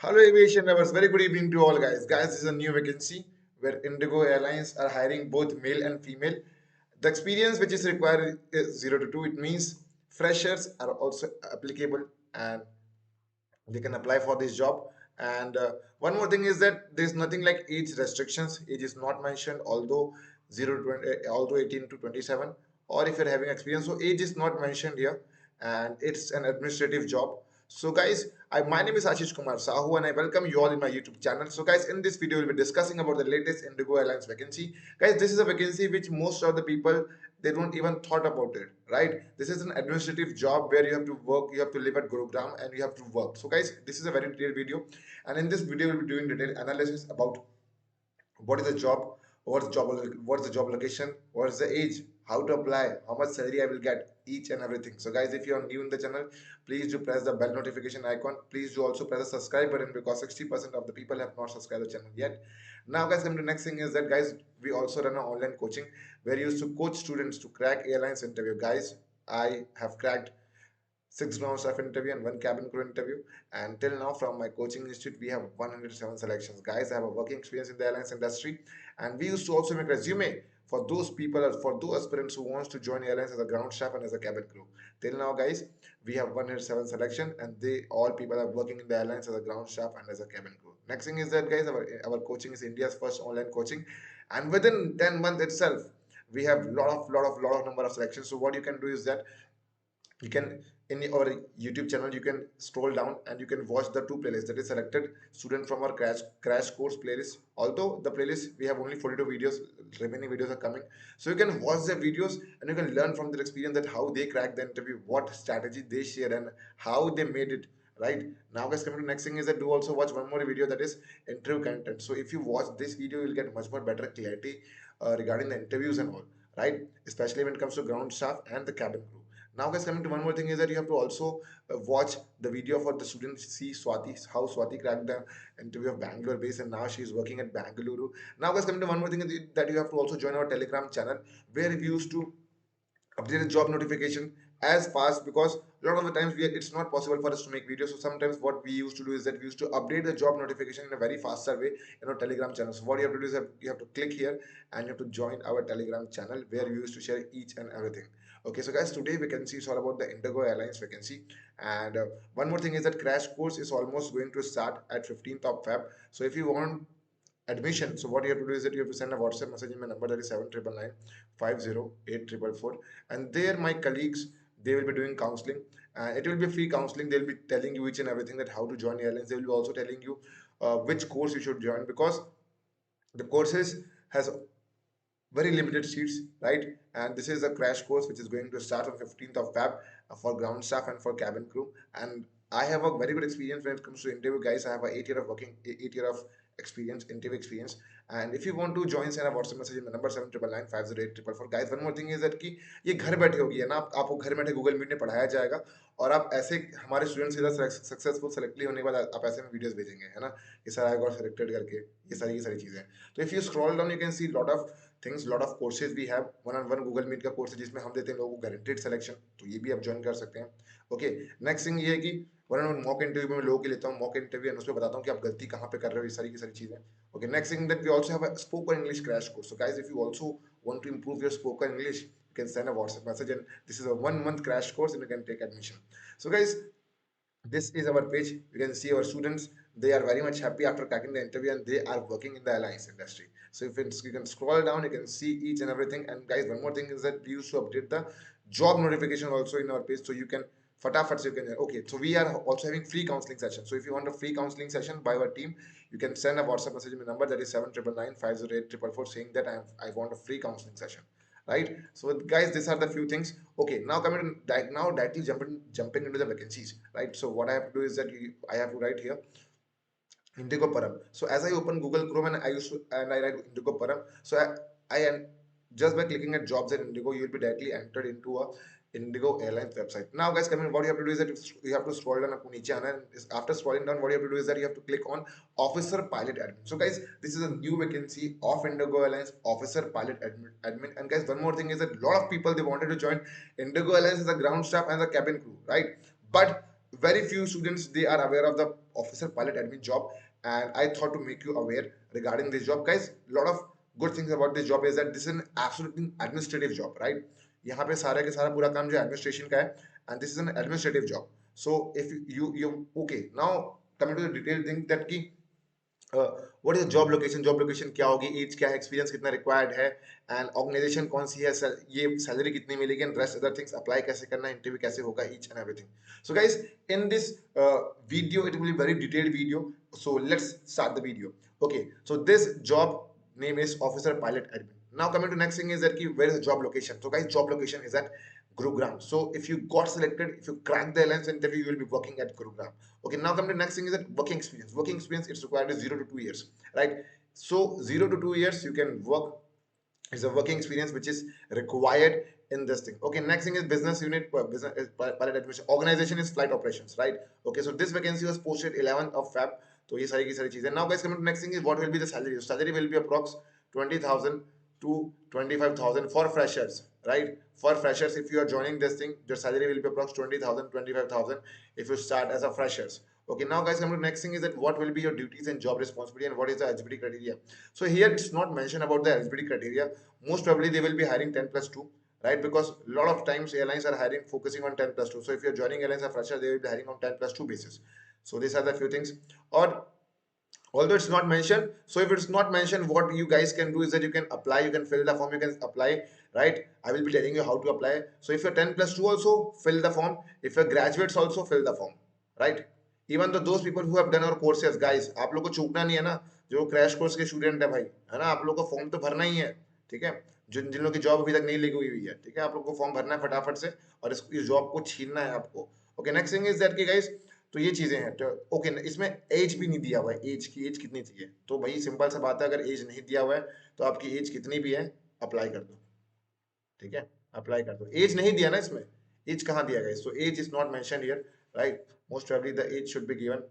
Hello, aviation lovers. Very good evening to all, guys. Guys, this is a new vacancy where Indigo Airlines are hiring both male and female. The experience which is required is 0 to 2. It means freshers are also applicable and they can apply for this job. And one more thing is that there's nothing like age restrictions. Age is not mentioned, although 0 to 20, although 18 to 27, or if you're having experience. So age is not mentioned here, and it's an administrative job. So guys, my name is Ashish Kumar Sahu and I welcome you all in my YouTube channel. So guys, in this video we'll be discussing about the latest Indigo Airlines vacancy. Guys, this is a vacancy which most of the people they don't even thought about it, right? This is an administrative job where you have to work, you have to live at Gurugram and you have to work. So guys, this is a very detailed video, and in this video we'll be doing detailed analysis about what is the job, what's the job location, what's the age, how to apply, how much salary I will get, each and everything. So guys, if you are new in the channel, please do press the bell notification icon. Please do also press the subscribe button because 60% of the people have not subscribed the channel yet. Now guys, come to the next thing is that guys, we also run an online coaching where we used to coach students to crack airlines interview. Guys, I have cracked 6 rounds of interview and 1 cabin crew interview. And till now, from my coaching institute, we have 107 selections. Guys, I have a working experience in the airlines industry, and we used to also make resume for those people or for those aspirants who wants to join airlines as a ground staff and as a cabin crew. Till now, guys, we have 107 selection, and they all people are working in the airlines as a ground staff and as a cabin crew. Next thing is that, guys, our coaching is India's first online coaching, and within 10 months itself, we have lot of number of selections. So what you can do is that you can in our YouTube channel you can scroll down and you can watch the two playlists that is selected student from our crash course playlist. Although the playlist we have only 42 videos, remaining videos are coming, so you can watch the videos and you can learn from their experience that how they crack the interview, what strategy they share and how they made it. Right now guys, coming to next thing is that do also watch one more video that is interview content. So if you watch this video you'll get much more better clarity regarding the interviews and all, right? Especially when it comes to ground staff and the cabin crew. Now guys, coming to one more thing is that you have to also watch the video for the student see Swati, how Swati cracked the interview of Bangalore base and now she is working at Bangalore. Now guys, coming to one more thing is that you have to also join our Telegram channel where we used to update the job notification as fast, because a lot of the times it's not possible for us to make videos. So sometimes what we used to do is that we used to update the job notification in a very faster way in our Telegram channel. So what you have to do is that you have to click here and you have to join our Telegram channel where we used to share each and everything. Okay, so guys, today vacancy is all about the Indigo Airlines vacancy. And one more thing is that crash course is almost going to start at 15th of Feb. So if you want admission, so what you have to do is that you have to send a WhatsApp message in my number, that is 7999 and there my colleagues, they will be doing counseling, and it will be free counseling. They'll be telling you each and everything that how to join airlines. They will be also telling you which course you should join, because the courses has very limited seats, right? And this is a crash course which is going to start on 15th of Feb for ground staff and for cabin crew. And I have a very good experience when it comes to interview, guys. I have a 8 year of working, 8 year of experience, interview experience. And if you want to join, send a WhatsApp message in the number 7999 508 444. Guys, one more thing is that कि ये घर बैठे होगी है ना, आपको घर बैठे गूगल मीट में पढ़ाया जाएगा और आप ऐसे हमारे स्टूडेंट्स इधर सक्सेसफुल सेलेक्ट होने के बाद आप ऐसे में वीडियोस भेजेंगे, है ना, कि सर आई गॉट सेलेक्टेड करके, ये सारी चीजें। तो if you scroll down you can see lot of things, lot of courses we have. One on one Google Meet का कोर्स है जिसमें हम देते हैं लोगों को गारंटेड सिलेक्शन, तो ये भी आप ज्वाइन कर सकते हैं। ओके, नेक्स्ट थिंग ये है कि one on one mock interview में लोगों के लेता हूँ, मॉक इंटरव्यू एंड उसमें बताता हूँ कि आप गलती कहाँ पे कर रहे हो, ये सारी की सारी चीजें। Okay, next thing that we also have a spoken English crash course. So guys, if you also want to improve your spoken English, you can send a WhatsApp message, and this is a 1 month crash course and you can take admission. So guys, this is our page. You can see our students, they are very much happy after cracking the interview and they are working in the airlines industry. So if you can scroll down, you can see each and everything. And guys, one more thing is that we used to update the job notification also in our page, so you can fatafat, so you can, okay, so we are also having free counseling session. So if you want a free counseling session by our team, you can send a WhatsApp message in the number, that is 7999 508 444, saying that I want a free counseling session, right? So guys, these are the few things. Okay, now coming to now directly jumping into the vacancies, right? So what I have to do is that I have to write here Indigo Param. So as I open Google Chrome and I write Indigo Param, so I am just by clicking at jobs at Indigo, you will be directly entered into a Indigo Airlines website. Now guys, coming, what you have to do is that you have to scroll down up niche, and after scrolling down, what you have to do is that you have to click on Officer Pilot Admin. So guys, this is a new vacancy of Indigo Airlines, Officer Pilot Admin. And guys, one more thing is that a lot of people, they wanted to join Indigo Airlines as a ground staff and the cabin crew, right? But very few students they are aware of the officer pilot admin job, and I thought to make you aware regarding this job, guys. Lot of good things about this job is that this is an absolutely administrative job, right? यहाँ पे सारे के सारा पूरा काम जो administration का है, and this is an administrative job. So if you okay, now coming to the detailed thing that की what is job location, job location क्या होगी, एज क्या है, एक्सपीरियंस कितना रिक्वायर्ड है, एंड ऑर्गेनाइजेशन कौन सी है, ये सैलरी कितनी मिलेगी, and rest other things, apply कैसे करना है, इंटरव्यू कैसे होगा, each and everything. So guys, in this video it will be very detailed video, so let's start the video. Okay, so this job name is officer pilot admin. Now coming to next thing is that where is the job location. So guys, job location is at Gurugram. So if you got selected, if you crack the alliance interview, you will be working at Gurugram. Okay, now come to the next thing is that working experience. Working experience, it's required is 0 to 2 years, right? So 0 to 2 years you can work. It's a working experience which is required in this thing. Okay, next thing is business unit, business pilot administration. Organization is flight operations, right? Okay, so this vacancy was posted 11th of Feb. तो ये सारी की सारी चीजें. Now guys, coming to next thing is what will be the salary. Salary will be approx 20,000 to 25,000 for freshers, right? For freshers, if you are joining this thing, your salary will be approx 20,000, 25,000 if you start as a freshers. Okay, now guys, coming to next thing is that what will be your duties and job responsibility and what is the eligibility criteria. So here it's not mentioned about the eligibility criteria. Most probably they will be hiring 10 plus 2, right? Because a lot of times airlines are hiring focusing on 10 plus 2. So if you're joining airlines as a fresher, they will be hiring on 10 plus 2 basis. So these are the few things. Or although it's not mentioned, so if it's not mentioned, what you guys can do is that you can apply, you can fill the form, you can apply, right? I will be telling you how to apply. So if you're 10 plus 2 also, fill the form. If you're graduates also, fill the form, right? Even though those people who have done our courses, guys, आप लोग को चूकना नहीं है ना. जो crash course के student है भाई, है ना, आप लोग को फॉर्म तो भरना ही है, ठीक है. जिन जिन लोग की जॉब अभी तक नहीं लगी हुई है, ठीक है, आप लोग को फॉर्म भरना है फटाफट से और इस जॉब को छीनना है आपको. Okay, next thing is that कि गाइस, तो ये चीजें हैं. तो ओके, इसमें एज भी नहीं दिया हुआ है, एज की एज कितनी चाहिए. तो भाई सिंपल सा बात है, अगर एज नहीं दिया हुआ है तो आपकी एज कितनी भी है, अप्लाई कर दो, ठीक है, अप्लाई कर दो. एज नहीं दिया ना इसमें, एज कहाँ दिया गया. So age is not mention here, right? Most probably the age should be given.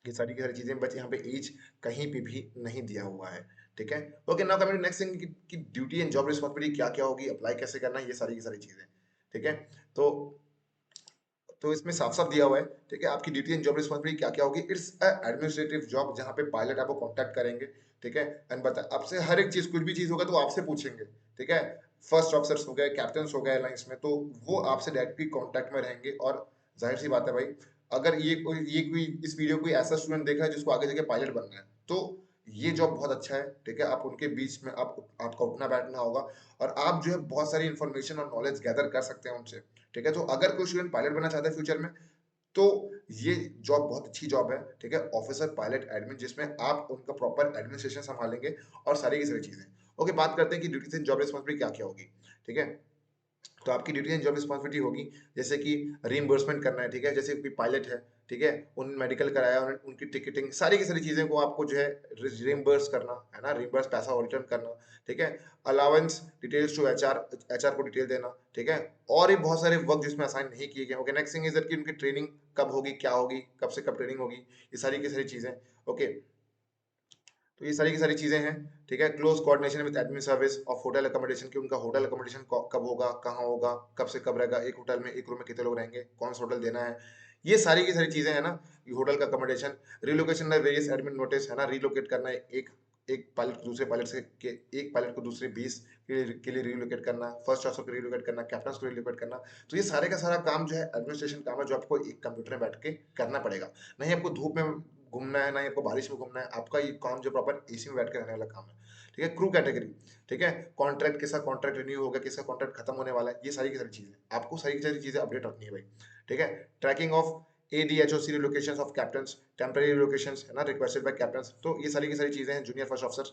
ये सारी की सारी चीजें, बट यहाँ पे एज कहीं पे भी नहीं दिया हुआ है, ठीक है. Okay, now coming to next thing कि ड्यूटी एंड जॉब रिस्पांसिबिलिटी क्या क्या होगी, अप्लाई कैसे करना है, ये सारी की सारी चीजें, ठीक है. तो इसमें साफ साफ दिया हुआ है, ठीक है, आपकी ड्यूटी एंड जॉब रिस्पांसिबिलिटी क्या क्या होगी. इट्स अ एडमिनिस्ट्रेटिव जॉब जहाँ पे पायलट आपको कांटेक्ट करेंगे, ठीक है, एंड बता आपसे हर एक चीज, कुछ भी चीज होगा तो आपसे पूछेंगे, ठीक है. फर्स्ट ऑफिसर्स हो गए, कैप्टन हो गए एयरलाइंस में, तो वो आपसे डायरेक्टली कांटेक्ट में रहेंगे. और जाहिर सी बात है भाई, अगर ये कोई इस वीडियो कोई ऐसा स्टूडेंट देख रहा है जिसको आगे जाके पायलट बनना है, तो ये जॉब बहुत अच्छा है, ठीक है. आप उनके बीच में आपका उठना बैठना होगा और आप जो है बहुत सारी इन्फॉर्मेशन और नॉलेज गैदर कर सकते हैं उनसे, ठीक है. तो अगर कोई स्टूडेंट पायलट बनना चाहता है फ्यूचर में, तो ये जॉब बहुत अच्छी जॉब है, ठीक है, ऑफिसर पायलट एडमिन, जिसमें आप उनका प्रॉपर एडमिनिस्ट्रेशन संभालेंगे और सारी की सारी चीजें. ओके, बात करते हैं कि ड्यूटीज एंड जॉब रिस्पॉन्सिबिलिटी क्या क्या होगी, ठीक है. तो आपकी ड्यूटी एंड जॉब रिस्पॉन्सिबिलिटी होगी जैसे कि रीइंबर्समेंट करना है, ठीक है. जैसे कोई पायलट है, ठीक है, उन मेडिकल कराया, उनकी टिकटिंग, सारी की सारी चीजें को आपको जो है रीइंबर्स करना है ना, रीइंबर्स पैसा रिटर्न करना, ठीक है. Allowance details to HR, HR को डिटेल देना, ठीक है. और भी बहुत सारे वर्क जिसमें असाइन नहीं किए गए. Okay, next thing is that कि उनकी ट्रेनिंग कब होगी, क्या होगी, कब से कब ट्रेनिंग होगी, ये सारी की सारी चीजें. ओके, तो ये सारी की सारी चीजें हैं, ठीक है. Close coordination with admin service of hotel accommodation, की उनका होटल अकोमोडेशन कब होगा, कहाँ होगा, कब से कब रहेगा, एक होटल में एक रूम में कितने लोग रहेंगे, कौन सा होटल देना है, ये सारी की सारी चीजें हैं ना. ये होटल का accommodation, relocation various admin notice, है ना, रिलोकेट करना है एक एक पायलट को दूसरे पायलट से एक पायलट को दूसरे बेस के लिए रिलोकेट करना, फर्स्ट ऑफिसर को रिलोकेट करना, कैप्टन को रिलोकेट करना. तो ये सारे का सारा काम जो है एडमिनिस्ट्रेशन काम है, जो आपको एक कंप्यूटर में बैठ के करना पड़ेगा. नहीं आपको धूप में घूमना है, ना आपको बारिश में घूमना है, आपका ये काम जो प्रॉपर एसी में बैठ के रहने वाला काम है, ठीक है. क्रू कैटेगरी, ठीक है, कॉन्ट्रैक्ट किसका कॉन्ट्रैक्ट रिन्यू होगा, किसका कॉन्ट्रैक्ट खत्म होने वाला है, ये सारी की सारी चीजें आपको सारी की सारी चीजें अपडेट रखनी है भाई, ठीक है. Tracking of ADHOC relocations of captains, temporary relocations, है ना, रिक्वेस्टेड बाय कैप्टन्स. तो ये सारी की सारी चीजें हैं, जूनियर फर्स्ट ऑफिसर.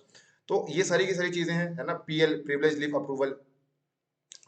तो ये सारी की सारी चीजें हैं, है ना. PL privilege leave approval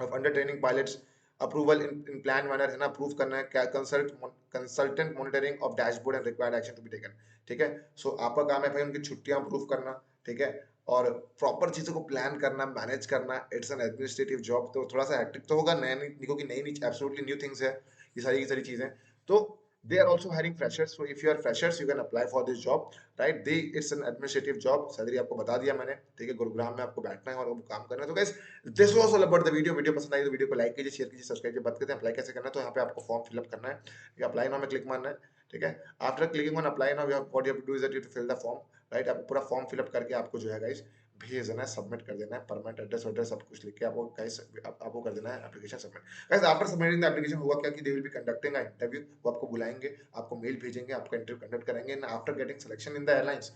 of under training pilots, approval in plan manner, है ना, अप्रूव करना है. Consultant monitoring of dashboard and required action to be taken, ठीक है. सो आपका काम है भाई उनकी छुट्टियां अप्रूव करना, ठीक है, और प्रॉपर चीजों को प्लान करना, मैनेज करना. इट्स एन एडमिनिस्ट्रेटिव जॉब, तो थोड़ा सा हेक्टिक तो होगा, नया नहीं, देखो कि नई नई एब्सोल्युटली न्यू थिंग्स है, ये सारी की सारी चीजें. तो they are also hiring freshers. So if you are freshers, you can apply for this job, right? They it's an administrative job. Salary आपको बता दिया मैंने, ठीक है? गुरुग्राम में आपको बैठना है और वो काम करना है। तो guys, this was all about the video. Video पसंद आई तो वीडियो को लाइक कीजिए, शेयर कीजिए, सब्सक्राइब कीजिए। बात करते हैं अप्लाई कैसे करना है। तो यहाँ पे आपको फॉर्म फिलअप करना है, ठीक है? अप्लाई नाउ में क्लिक मारना है, ठीक है? After clicking on apply now, what you have to do is that you have to fill the form, right? आपको पूरा फॉर्म फिलअप करके आपको जो है गाइस भेज देना है, सबमिट कर देना है, परमानेंट एड्रेस वड्रेस सब कुछ लिख के आपको गाइस आपको कर देना है application submit. Guys after submitting the application हुआ क्या कि they will be conducting a interview, वो आपको बुलाएंगे, आपको मेल भेजेंगे, आपका इंटरव्यू कंडक्ट करेंगे and after getting selection in the airlines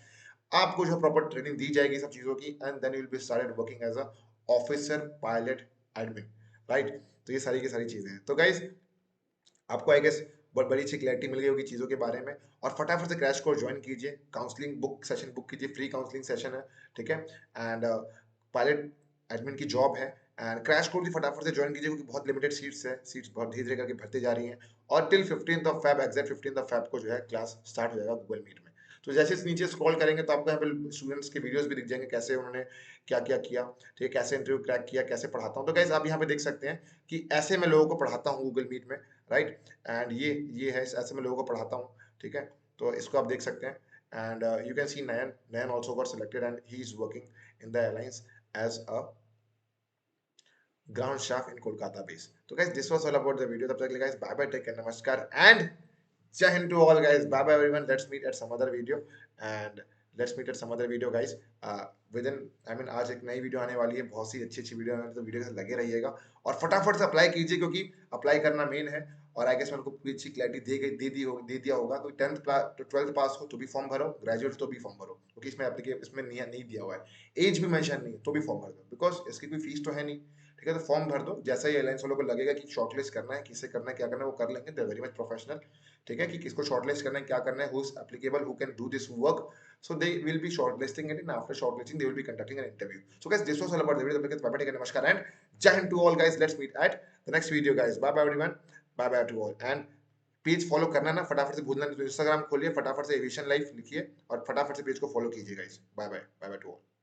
आपको जो प्रॉपर ट्रेनिंग दी जाएगी सब चीजों की and then you will be started working as a officer pilot admin, right? तो ये सारी की सारी चीजें हैं। तो गाइस आपको आई गेस बहुत बड़ी अच्छी क्लैरिटी मिल गई होगी चीज़ों के बारे में और फटाफट से क्रैश कोर्स ज्वाइन कीजिए, काउंसलिंग बुक सेशन बुक कीजिए, फ्री काउंसलिंग सेशन है, ठीक है? एंड पायलट एडमिन की जॉब है एंड क्रैश कोर्स भी फटाफट से ज्वाइन कीजिए क्योंकि बहुत लिमिटेड सीट्स है, सीट्स बहुत धीरे धीरे करके भरती जा रही हैं और till 15th of Feb exact 15th of Feb को जो है क्लास स्टार्ट हो जाएगा गूगल मीट में। तो जैसे इस नीचे स्क्रॉल करेंगे तो आपको यहाँ पे स्टूडेंट्स के वीडियोस भी दिख जाएंगे कैसे उन्होंने क्या क्या किया, ठीक है? कैसे इंटरव्यू क्रैक किया, कैसे पढ़ाता हूँ। तो गाइस आप यहाँ पे देख सकते हैं कि ऐसे मैं लोगों को पढ़ाता हूँ गूगल मीट में, राइट? एंड ये है ऐसे मैं लोगों को पढ़ाता हूँ, ठीक है? तो इसको आप देख सकते हैं and you can see Nayan Nayan also got selected and he is working in the airlines as a ground staff in Kolkata base. So guys, this was all about the video. तब तक के लिए guys, bye bye, take care, namaskar and Jai Hind to all guys. Bye bye everyone. Let's meet at some other video and let's meet at some other video guys. Within I mean आज एक नई video आने वाली है, बहुत सी अच्छी अच्छी video आने वाली है, तो वीडियो के साथ लगे रहिएगा और फटाफट से अप्लाई कीजिए क्योंकि अप्लाई करना मेन है। और आई गेस मैंने पूरी अच्छी क्लैरिटी दे दिया होगा। तो 12th पास हो तो भी फॉर्म भरो, ग्रेजुएट तो भी फॉर्म भरो क्योंकि इसमें नहीं दिया हुआ है, एज भी मेंशन नहीं है तो भी फॉर्म भर दो बिकॉज इसकी कोई फीस तो है नहीं, ठीक है? तो फॉर्म भर दो, जैसा ही एयरलाइंस वालों को लगेगा कि शॉर्टलिस्ट करना है, किसे करना है, क्या करना है, वो कर लेंगे, दे वेरी मच प्रोफेशनल, ठीक है? कि किसको शॉर्टलिस्ट करना है, क्या करना है, who is applicable, who can do this work, so they will be shortlisting it and after shortlisting they will be conducting an interview. So guys, this was all about the video. Bye bye, take care, namaskar and jai hind to all guys. Let's meet at the next video guys. Bye bye everyone, bye bye to all and page follow करना ना फटाफट से, भूलना नहीं। तो Instagram खोलिए, फटाफट से एविएशन लाइफ लिखिए और फटाफट से पेज को फॉलो कीजिए guys. Bye bye, bye bye to all.